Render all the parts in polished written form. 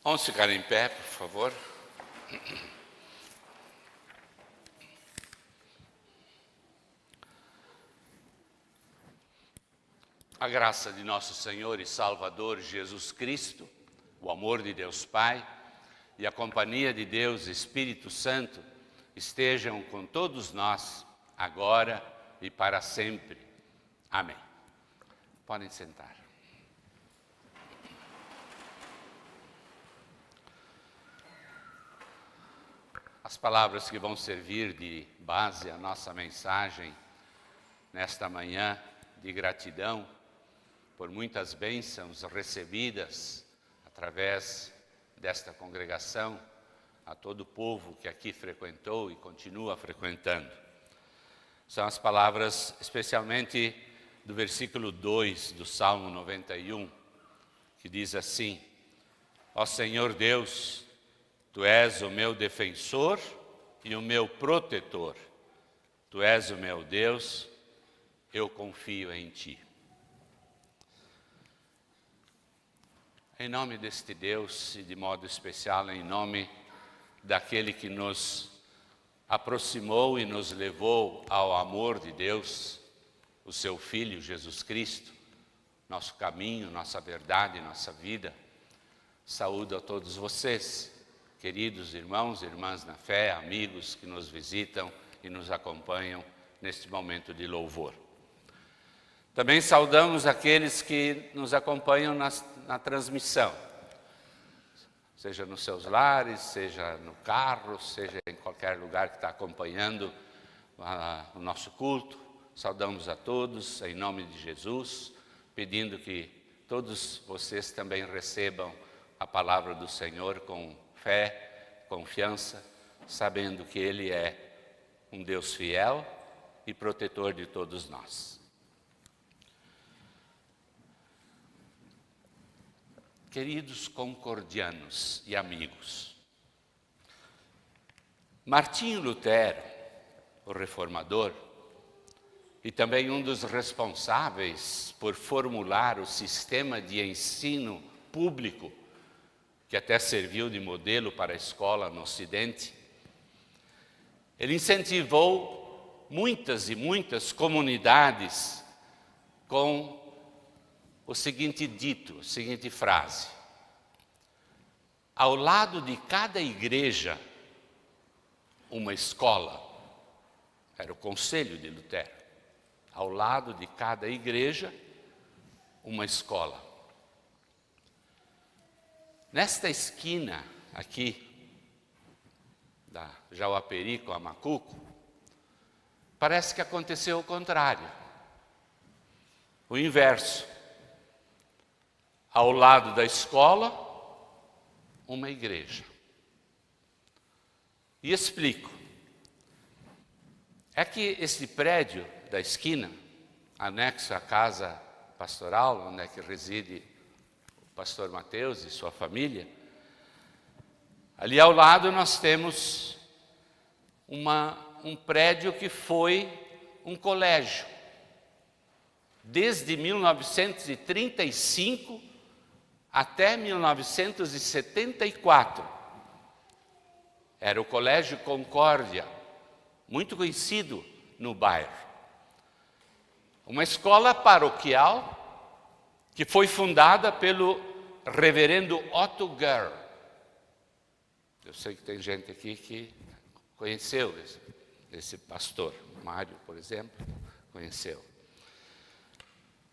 Vamos ficar em pé, por favor. A graça de nosso Senhor e Salvador Jesus Cristo, o amor de Deus Pai e a companhia de Deus Espírito Santo estejam com todos nós, agora e para sempre. Amém. Podem sentar. As palavras que vão servir de base à nossa mensagem nesta manhã de gratidão por muitas bênçãos recebidas através desta congregação, a todo o povo que aqui frequentou e continua frequentando. São as palavras especialmente do versículo 2 do Salmo 91, que diz assim: Ó Senhor Deus, Tu és o meu defensor e o meu protetor. Tu és o meu Deus, eu confio em Ti. Em nome deste Deus e de modo especial em nome daquele que nos aproximou e nos levou ao amor de Deus, o Seu Filho Jesus Cristo, nosso caminho, nossa verdade, nossa vida. Saúdo a todos vocês, queridos irmãos e irmãs na fé, amigos que nos visitam e nos acompanham neste momento de louvor. Também saudamos aqueles que nos acompanham na transmissão, seja nos seus lares, seja no carro, seja em qualquer lugar que está acompanhando o nosso culto. Saudamos a todos em nome de Jesus, pedindo que todos vocês também recebam a palavra do Senhor com fé, confiança, sabendo que Ele é um Deus fiel e protetor de todos nós. Queridos concordianos e amigos, Martinho Lutero, o reformador, e também um dos responsáveis por formular o sistema de ensino público, que até serviu de modelo para a escola no Ocidente, ele incentivou muitas e muitas comunidades com o seguinte dito, a seguinte frase: ao lado de cada igreja, uma escola. Era o conselho de Lutero. Ao lado de cada igreja, uma escola. Nesta esquina aqui, da Jauaperi com a Macuco, parece que aconteceu o contrário. O inverso. Ao lado da escola, uma igreja. E explico. É que esse prédio da esquina, anexo à casa pastoral, onde é que reside o pastor Mateus e sua família, ali ao lado nós temos um prédio que foi um colégio. Desde 1935 até 1974. Era o Colégio Concórdia, muito conhecido no bairro. Uma escola paroquial que foi fundada pelo reverendo Otto Gerl. Eu sei que tem gente aqui que conheceu esse pastor. Mário, por exemplo, conheceu.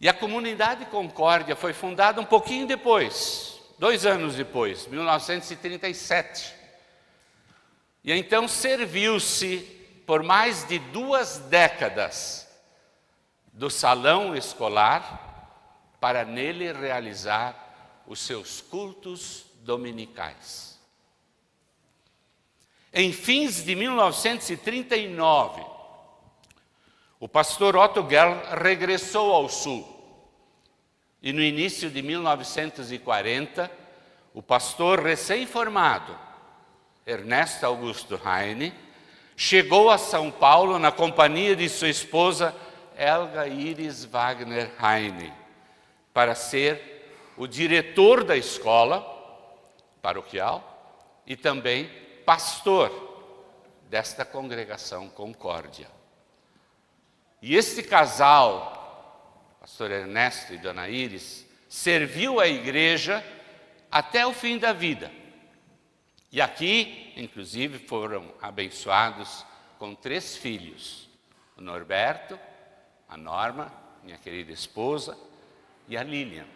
E a comunidade Concórdia foi fundada um pouquinho depois, 2 anos depois, 1937. E então serviu-se por mais de 2 décadas do salão escolar para nele realizar os seus cultos dominicais. Em fins de 1939, o pastor Otto Gerl regressou ao Sul. E no início de 1940, o pastor recém-formado, Ernesto Augusto Heine, chegou a São Paulo na companhia de sua esposa Helga Iris Wagner Heine, para ser o diretor da escola paroquial e também pastor desta congregação Concórdia. E este casal, pastor Ernesto e dona Iris, serviu a igreja até o fim da vida. E aqui, inclusive, foram abençoados com 3 filhos: o Norberto, a Norma, minha querida esposa, e a Lilian.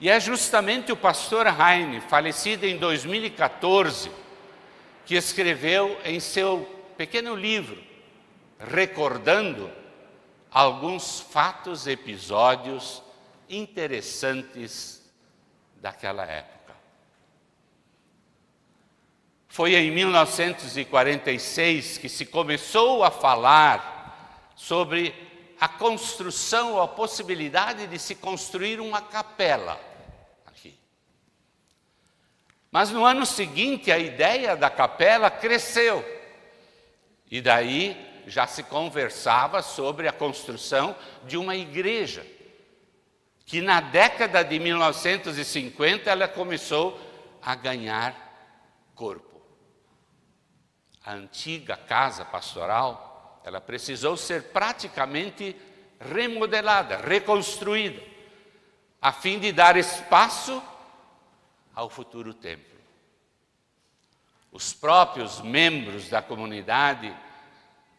E é justamente o pastor Heine, falecido em 2014, que escreveu em seu pequeno livro, recordando alguns fatos, episódios interessantes daquela época. Foi em 1946 que se começou a falar sobre a construção ou a possibilidade de se construir uma capela aqui. Mas no ano seguinte a ideia da capela cresceu e daí já se conversava sobre a construção de uma igreja, que na década de 1950 ela começou a ganhar corpo. A antiga casa pastoral, ela precisou ser praticamente remodelada, reconstruída, a fim de dar espaço ao futuro templo. Os próprios membros da comunidade,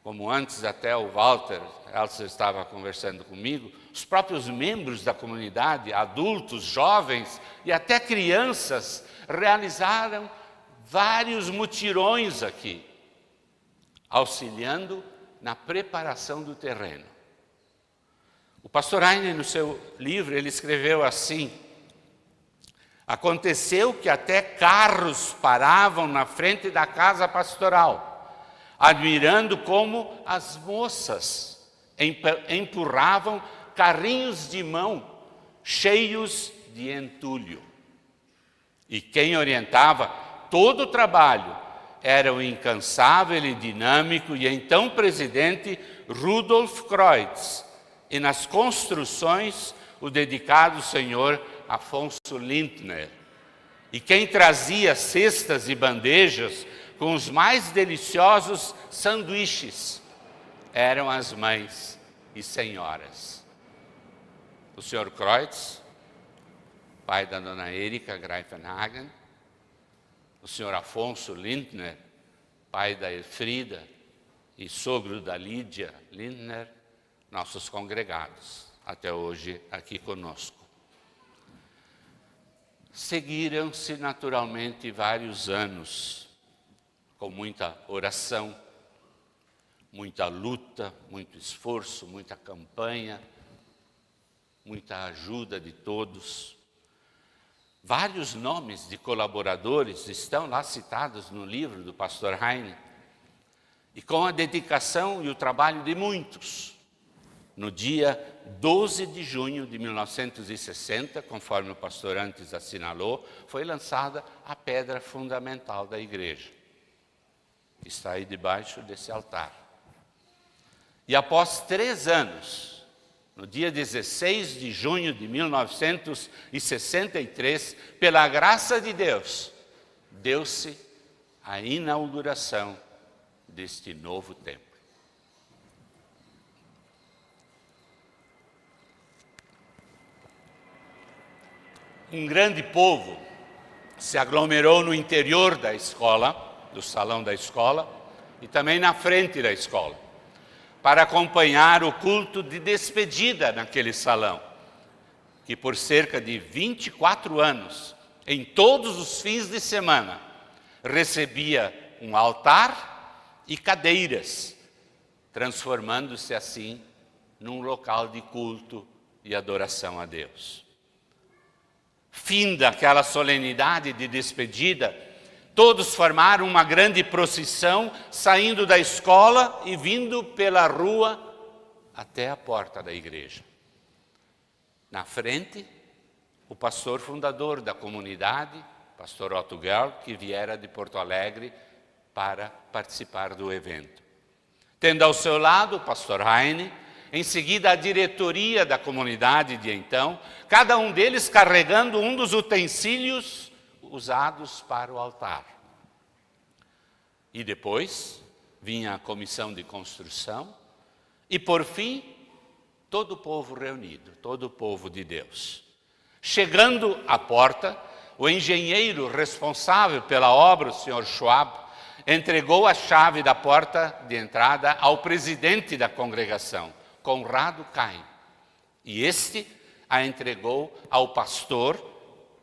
como antes até o Walter, Elsa estava conversando comigo, os próprios membros da comunidade, adultos, jovens e até crianças, realizaram vários mutirões aqui, auxiliando na preparação do terreno. O pastor Heine, no seu livro, ele escreveu assim: aconteceu que até carros paravam na frente da casa pastoral, admirando como as moças empurravam carrinhos de mão cheios de entulho. E quem orientava todo o trabalho era o incansável e dinâmico e então presidente Rudolf Kreutz, e nas construções o dedicado senhor Afonso Lindner. E quem trazia cestas e bandejas com os mais deliciosos sanduíches eram as mães e senhoras. O senhor Kreutz, pai da dona Erika Greifenhagen, o senhor Afonso Lindner, pai da Elfrida e sogro da Lídia Lindner, nossos congregados, até hoje aqui conosco. Seguiram-se naturalmente vários anos, com muita oração, muita luta, muito esforço, muita campanha, muita ajuda de todos. Vários nomes de colaboradores estão lá citados no livro do pastor Heine. E com a dedicação e o trabalho de muitos, no dia 12 de junho de 1960, conforme o pastor antes assinalou, foi lançada a pedra fundamental da igreja, que está aí debaixo desse altar. E após 3 anos, no dia 16 de junho de 1963, pela graça de Deus, deu-se a inauguração deste novo templo. Um grande povo se aglomerou no interior da escola, do salão da escola, e também na frente da escola, para acompanhar o culto de despedida naquele salão, que por cerca de 24 anos, em todos os fins de semana, recebia um altar e cadeiras, transformando-se assim num local de culto e adoração a Deus. Finda aquela solenidade de despedida, todos formaram uma grande procissão, saindo da escola e vindo pela rua até a porta da igreja. Na frente, o pastor fundador da comunidade, pastor Otto Gerl, que viera de Porto Alegre para participar do evento. Tendo ao seu lado o pastor Heine, em seguida a diretoria da comunidade de então, cada um deles carregando um dos utensílios usados para o altar. E depois vinha a comissão de construção e, por fim, todo o povo reunido, todo o povo de Deus. Chegando à porta, o engenheiro responsável pela obra, o Sr. Schwab, entregou a chave da porta de entrada ao presidente da congregação, Conrado Kain. E este a entregou ao pastor,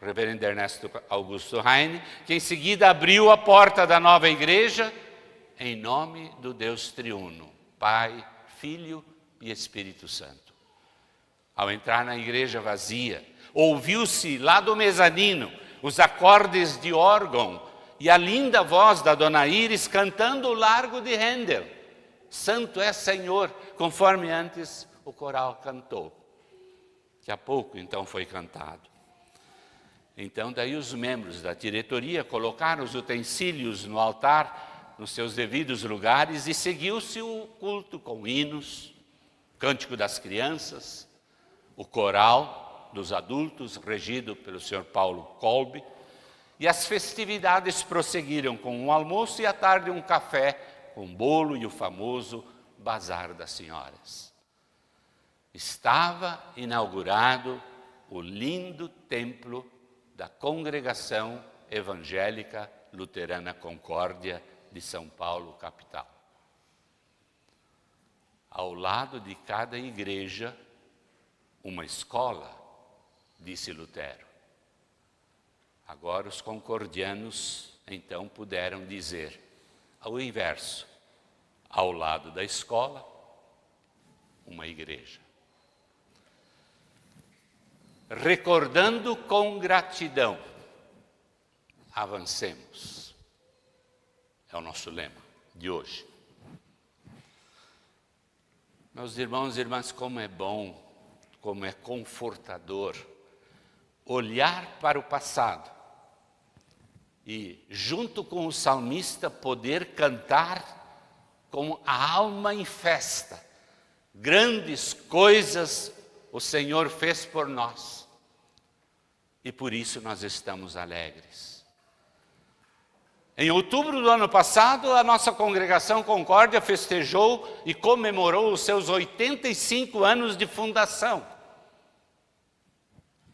reverendo Ernesto Augusto Heine, que em seguida abriu a porta da nova igreja em nome do Deus triuno, Pai, Filho e Espírito Santo. Ao entrar na igreja vazia, ouviu-se lá do mezanino os acordes de órgão e a linda voz da Dona Iris cantando o Largo de Handel. Santo é Senhor, conforme antes o coral cantou. Que há pouco então foi cantado. Então daí os membros da diretoria colocaram os utensílios no altar, nos seus devidos lugares, e seguiu-se o culto com hinos, cântico das crianças, o coral dos adultos, regido pelo Sr. Paulo Kolbe, e as festividades prosseguiram com um almoço e à tarde um café com bolo e o famoso Bazar das Senhoras. Estava inaugurado o lindo templo da Congregação Evangélica Luterana Concórdia de São Paulo, capital. Ao lado de cada igreja, uma escola, disse Lutero. Agora os concordianos, então, puderam dizer ao inverso: ao lado da escola, uma igreja. Recordando com gratidão, avancemos. É o nosso lema de hoje. Meus irmãos e irmãs, como é bom, como é confortador olhar para o passado e, junto com o salmista, poder cantar com a alma em festa. Grandes coisas o Senhor fez por nós e por isso nós estamos alegres. Em outubro do ano passado, a nossa congregação Concórdia festejou e comemorou os seus 85 anos de fundação.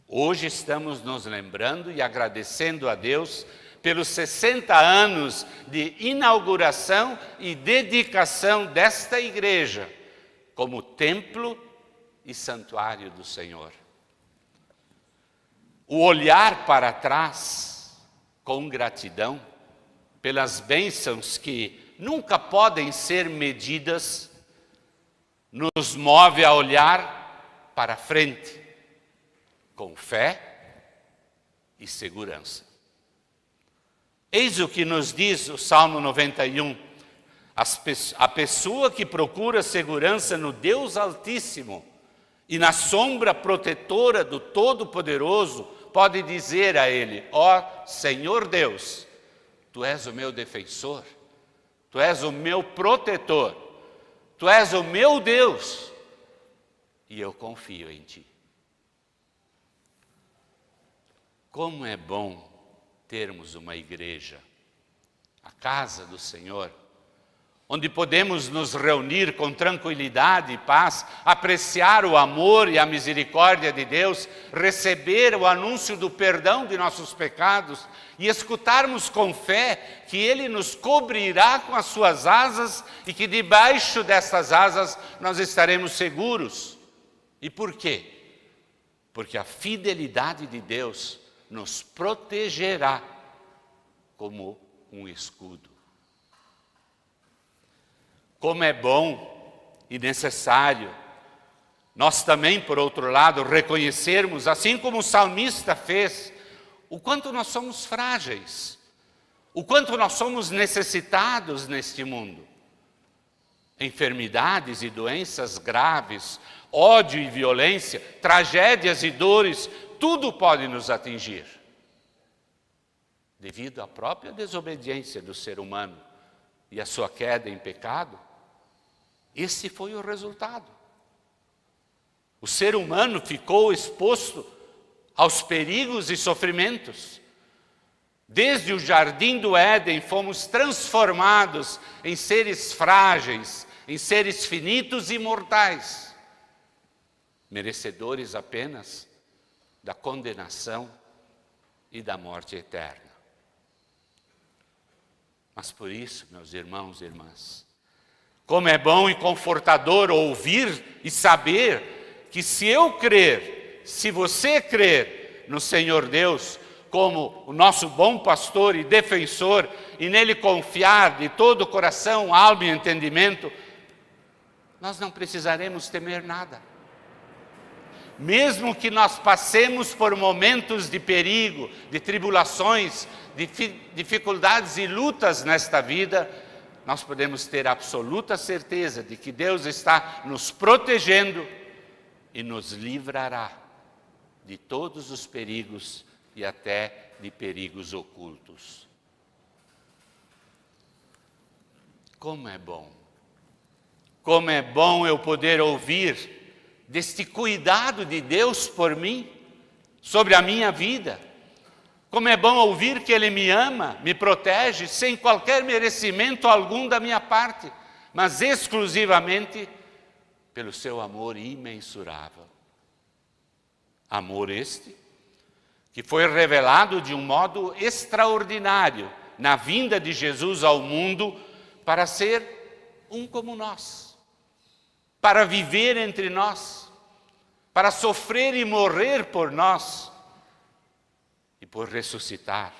Hoje estamos nos lembrando e agradecendo a Deus pelos 60 anos de inauguração e dedicação desta igreja como templo e santuário do Senhor. O olhar para trás com gratidão pelas bênçãos que nunca podem ser medidas, nos move a olhar para frente, com fé e segurança. Eis o que nos diz o Salmo 91. A pessoa que procura segurança no Deus Altíssimo e na sombra protetora do Todo-Poderoso pode dizer a Ele: ó Senhor Deus, Tu és o meu defensor, Tu és o meu protetor, Tu és o meu Deus, e eu confio em Ti. Como é bom termos uma igreja, a casa do Senhor, onde podemos nos reunir com tranquilidade e paz, apreciar o amor e a misericórdia de Deus, receber o anúncio do perdão de nossos pecados e escutarmos com fé que Ele nos cobrirá com as suas asas e que debaixo dessas asas nós estaremos seguros. E por quê? Porque a fidelidade de Deus nos protegerá como um escudo. Como é bom e necessário nós também, por outro lado, reconhecermos, assim como o salmista fez, o quanto nós somos frágeis, o quanto nós somos necessitados neste mundo. Enfermidades e doenças graves, ódio e violência, tragédias e dores, tudo pode nos atingir. Devido à própria desobediência do ser humano e a sua queda em pecado, esse foi o resultado. O ser humano ficou exposto aos perigos e sofrimentos. Desde o jardim do Éden, fomos transformados em seres frágeis, em seres finitos e mortais, merecedores apenas da condenação e da morte eterna. Mas por isso, meus irmãos e irmãs, como é bom e confortador ouvir e saber que se eu crer, se você crer no Senhor Deus como o nosso bom pastor e defensor, e nele confiar de todo o coração, alma e entendimento, nós não precisaremos temer nada. Mesmo que nós passemos por momentos de perigo, de tribulações, de dificuldades e lutas nesta vida, nós podemos ter absoluta certeza de que Deus está nos protegendo e nos livrará de todos os perigos e até de perigos ocultos. Como é bom! Como é bom eu poder ouvir deste cuidado de Deus por mim, sobre a minha vida. Como é bom ouvir que Ele me ama, me protege, sem qualquer merecimento algum da minha parte, mas exclusivamente pelo seu amor imensurável. Amor este que foi revelado de um modo extraordinário na vinda de Jesus ao mundo para ser um como nós, para viver entre nós, para sofrer e morrer por nós e por ressuscitar,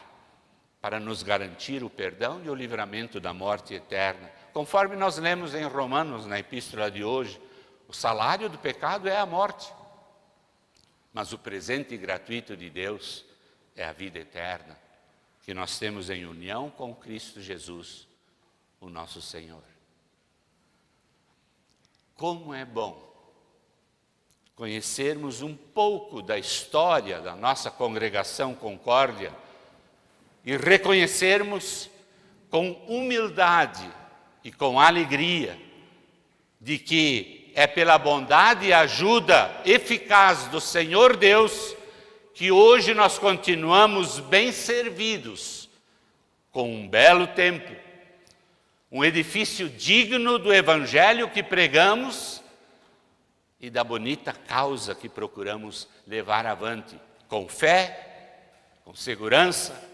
para nos garantir o perdão e o livramento da morte eterna. Conforme nós lemos em Romanos, na epístola de hoje, o salário do pecado é a morte. Mas o presente gratuito de Deus é a vida eterna, que nós temos em união com Cristo Jesus, o nosso Senhor. Como é bom conhecermos um pouco da história da nossa congregação Concórdia e reconhecermos com humildade e com alegria de que é pela bondade e ajuda eficaz do Senhor Deus que hoje nós continuamos bem servidos, com um belo templo, um edifício digno do Evangelho que pregamos e da bonita causa que procuramos levar avante, com fé, com segurança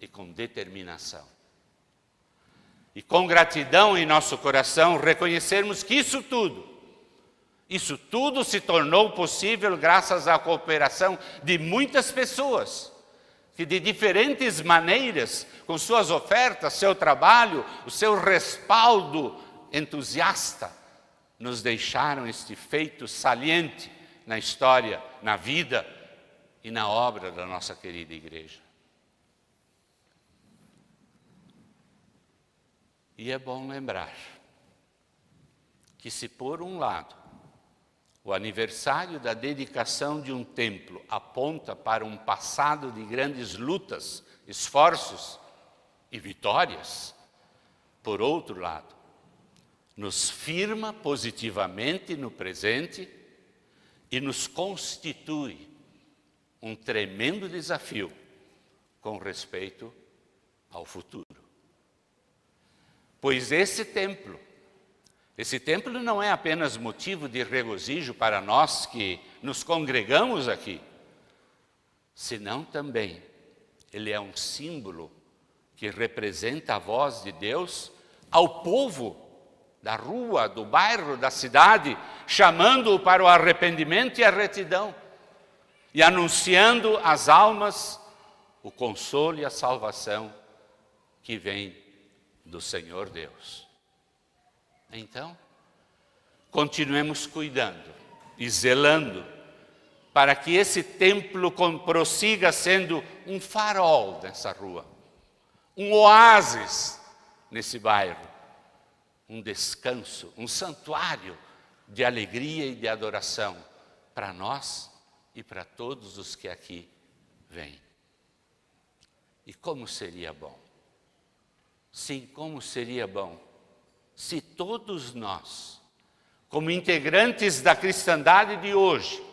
e com determinação. E com gratidão em nosso coração, reconhecermos que isso tudo se tornou possível graças à cooperação de muitas pessoas, que de diferentes maneiras, com suas ofertas, seu trabalho, o seu respaldo entusiasta, nos deixaram este feito saliente na história, na vida e na obra da nossa querida igreja. E é bom lembrar que se por um lado o aniversário da dedicação de um templo aponta para um passado de grandes lutas, esforços e vitórias, por outro lado, nos firma positivamente no presente e nos constitui um tremendo desafio com respeito ao futuro. Pois esse templo não é apenas motivo de regozijo para nós que nos congregamos aqui, senão também ele é um símbolo que representa a voz de Deus ao povo da rua, do bairro, da cidade, chamando-o para o arrependimento e a retidão, e anunciando às almas o consolo e a salvação que vem do Senhor Deus. Então, continuemos cuidando e zelando para que esse templo prossiga sendo um farol nessa rua, um oásis nesse bairro, um descanso, um santuário de alegria e de adoração para nós e para todos os que aqui vêm. E como seria bom, sim, como seria bom se todos nós, como integrantes da cristandade de hoje,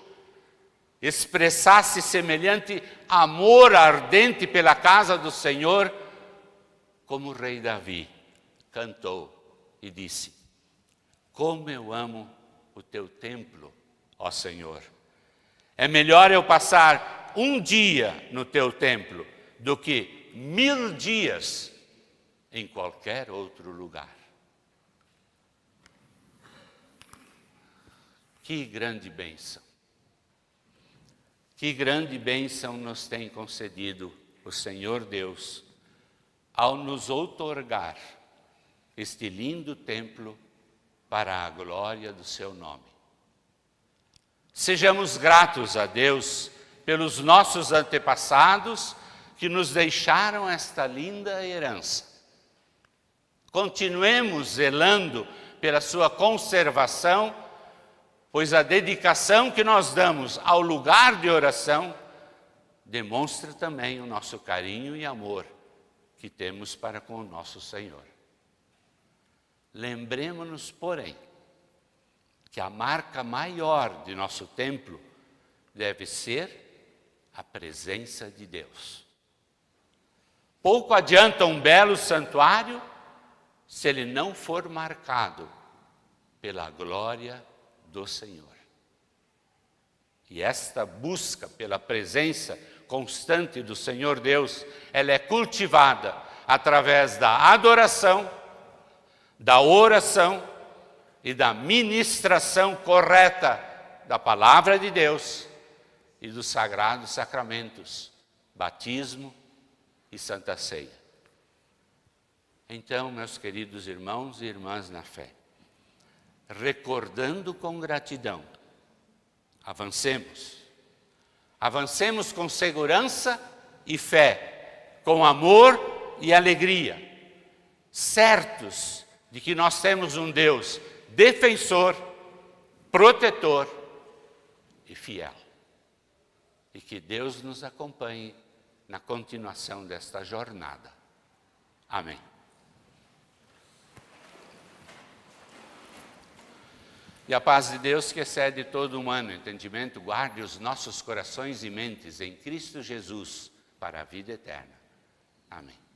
expressasse semelhante amor ardente pela casa do Senhor, como o rei Davi cantou e disse: como eu amo o teu templo, ó Senhor. É melhor eu passar um dia no teu templo do que 1000 dias em qualquer outro lugar. Que grande bênção! Que grande bênção nos tem concedido o Senhor Deus ao nos outorgar este lindo templo para a glória do seu nome. Sejamos gratos a Deus pelos nossos antepassados que nos deixaram esta linda herança. Continuemos zelando pela sua conservação, pois a dedicação que nós damos ao lugar de oração demonstra também o nosso carinho e amor que temos para com o nosso Senhor. Lembremos-nos, porém, que a marca maior de nosso templo deve ser a presença de Deus. Pouco adianta um belo santuário se ele não for marcado pela glória do Senhor. E esta busca pela presença constante do Senhor Deus, ela é cultivada através da adoração, da oração e da ministração correta da palavra de Deus e dos sagrados sacramentos, batismo e Santa Ceia. Então, meus queridos irmãos e irmãs na fé, recordando com gratidão, avancemos. Avancemos com segurança e fé, com amor e alegria, certos de que nós temos um Deus defensor, protetor e fiel. E que Deus nos acompanhe na continuação desta jornada. Amém. E a paz de Deus, que excede todo humano entendimento, guarde os nossos corações e mentes em Cristo Jesus para a vida eterna. Amém.